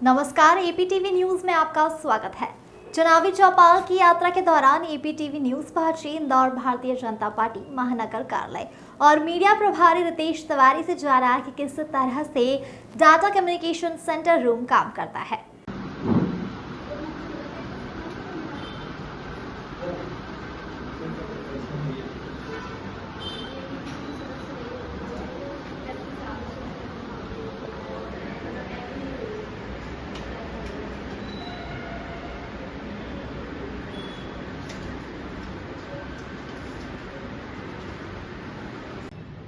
नमस्कार, APTV news में आपका स्वागत है। चुनावी चौपाल की यात्रा के दौरान एपीटीवी न्यूज पहुंची इंदौर भारतीय जनता पार्टी महानगर कार्यालय और मीडिया प्रभारी रितेश तिवारी से जाना कि किस तरह से डाटा कम्युनिकेशन सेंटर रूम काम करता है।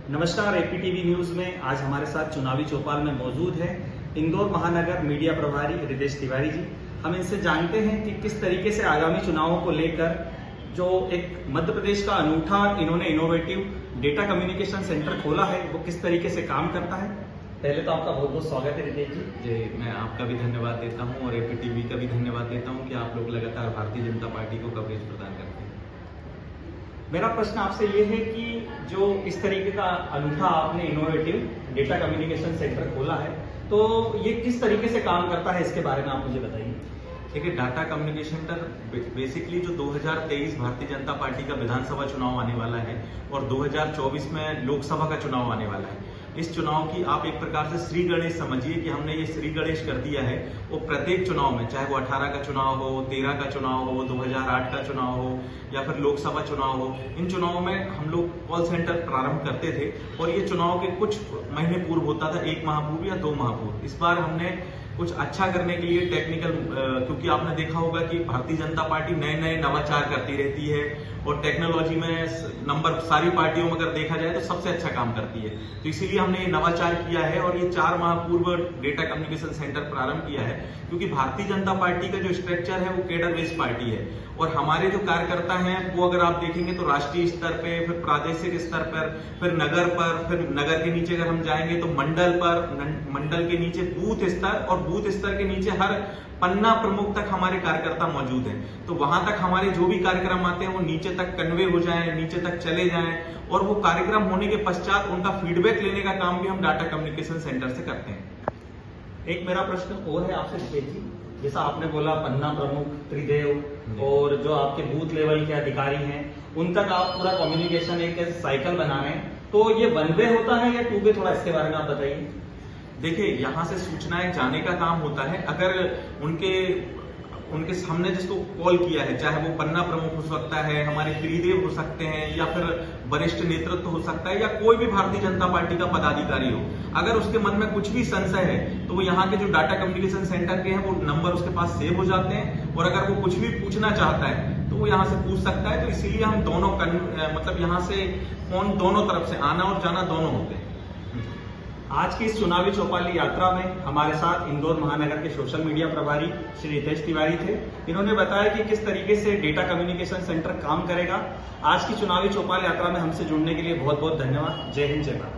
नमस्कार, एपीटीवी न्यूज में आज हमारे साथ चुनावी चौपाल में मौजूद है इंदौर महानगर मीडिया प्रभारी रितेश तिवारी जी। हम इनसे जानते हैं कि किस तरीके से आगामी चुनावों को लेकर जो एक मध्य प्रदेश का अनूठा इन्होंने इनोवेटिव डेटा कम्युनिकेशन सेंटर खोला है वो किस तरीके से काम करता है। पहले तो आपका बहुत बहुत स्वागत है रितेश जी। जी, मैं आपका भी धन्यवाद देता हूं और एपीटीवी का भी धन्यवाद देता हूं कि आप लोग लगातार भारतीय जनता पार्टी को कवरेज प्रदान करते हैं। मेरा प्रश्न आपसे ये है कि जो इस तरीके का अनूठा आपने इनोवेटिव डेटा कम्युनिकेशन सेंटर खोला है तो ये किस तरीके से काम करता है, इसके बारे में आप मुझे बताइए। देखिए, डाटा कम्युनिकेशन सेंटर बेसिकली जो 2023 भारतीय जनता पार्टी का विधानसभा चुनाव आने वाला है और 2024 में लोकसभा का चुनाव आने वाला है, इस चुनाव की आप एक प्रकार से श्री गणेश समझिए कि हमने ये श्री गणेश कर दिया है। वो प्रत्येक चुनाव में, चाहे वो 18 का चुनाव हो, 13 का चुनाव हो, 2008 का चुनाव हो या फिर लोकसभा चुनाव हो, इन चुनावों में हम लोग कॉल सेंटर प्रारंभ करते थे और ये चुनाव के कुछ महीने पूर्व होता था, 1 माह पूर्व या 2 माह पूर्व। इस बार हमने कुछ अच्छा करने के लिए टेक्निकल, क्योंकि आपने देखा होगा कि भारतीय जनता पार्टी नए नए नवाचार करती रहती है और टेक्नोलॉजी में नंबर सारी पार्टियों में अगर देखा जाए तो सबसे अच्छा काम करती है, तो इसीलिए हमने ये नवाचार किया है और ये 4 माह पूर्व डेटा कम्युनिकेशन सेंटर प्रारंभ किया है। क्योंकि भारतीय जनता पार्टी का जो स्ट्रक्चर है वो कैडर बेस्ड पार्टी है और हमारे जो कार्यकर्ता हैं वो अगर आप देखेंगे तो राष्ट्रीय स्तर पे, फिर प्रादेशिक स्तर पर, फिर नगर पर, फिर नगर के नीचे अगर हम जाएंगे तो मंडल पर, मंडल के नीचे बूथ स्तर और बूथ स्तर के नीचे हर पन्ना प्रमुख तक हमारे कार्यकर्ता मौजूद हैं। तो वहां तक हमारे जो भी कार्यक्रम आते हैं वो नीचे तक कन्वे हो जाएं, नीचे तक चले जाएं और वो कार्यक्रम होने के पश्चात उनका फीडबैक लेने का काम भी हम डाटा कम्युनिकेशन सेंटर से करते हैं। एक मेरा प्रश्न और है आपसे रितेश जी, जैसा आपने बोला पन्ना प्रमुख, त्रिदेव और जो आपके बूथ लेवल के अधिकारी हैं उन तक आप पूरा कम्युनिकेशन एक साइकिल बना रहे हैं, तो ये 1 वे होता है या 2 वे, थोड़ा इसके बारे में आप बताइए। देखिए, यहाँ से सूचनाएं जाने का काम होता है। अगर उनके हमने जिसको कॉल किया है, चाहे वो पन्ना प्रमुख हो सकता है, हमारे त्रिदेव हो सकते हैं या फिर वरिष्ठ नेतृत्व हो सकता है या कोई भी भारतीय जनता पार्टी का पदाधिकारी हो, अगर उसके मन में कुछ भी संशय है तो वो यहाँ के जो डाटा कम्युनिकेशन सेंटर के हैं वो नंबर उसके पास सेव हो जाते हैं और अगर वो कुछ भी पूछना चाहता है तो वो यहाँ से पूछ सकता है। तो इसीलिए हम दोनों मतलब यहाँ से फोन दोनों तरफ से आना और जाना दोनों होते हैं। आज की इस चुनावी चौपाली यात्रा में हमारे साथ इंदौर महानगर के सोशल मीडिया प्रभारी श्री रितेश तिवारी थे। इन्होंने बताया कि किस तरीके से डेटा कम्युनिकेशन सेंटर काम करेगा। आज की चुनावी चौपाल यात्रा में हमसे जुड़ने के लिए बहुत बहुत धन्यवाद। जय हिंद, जय भारत।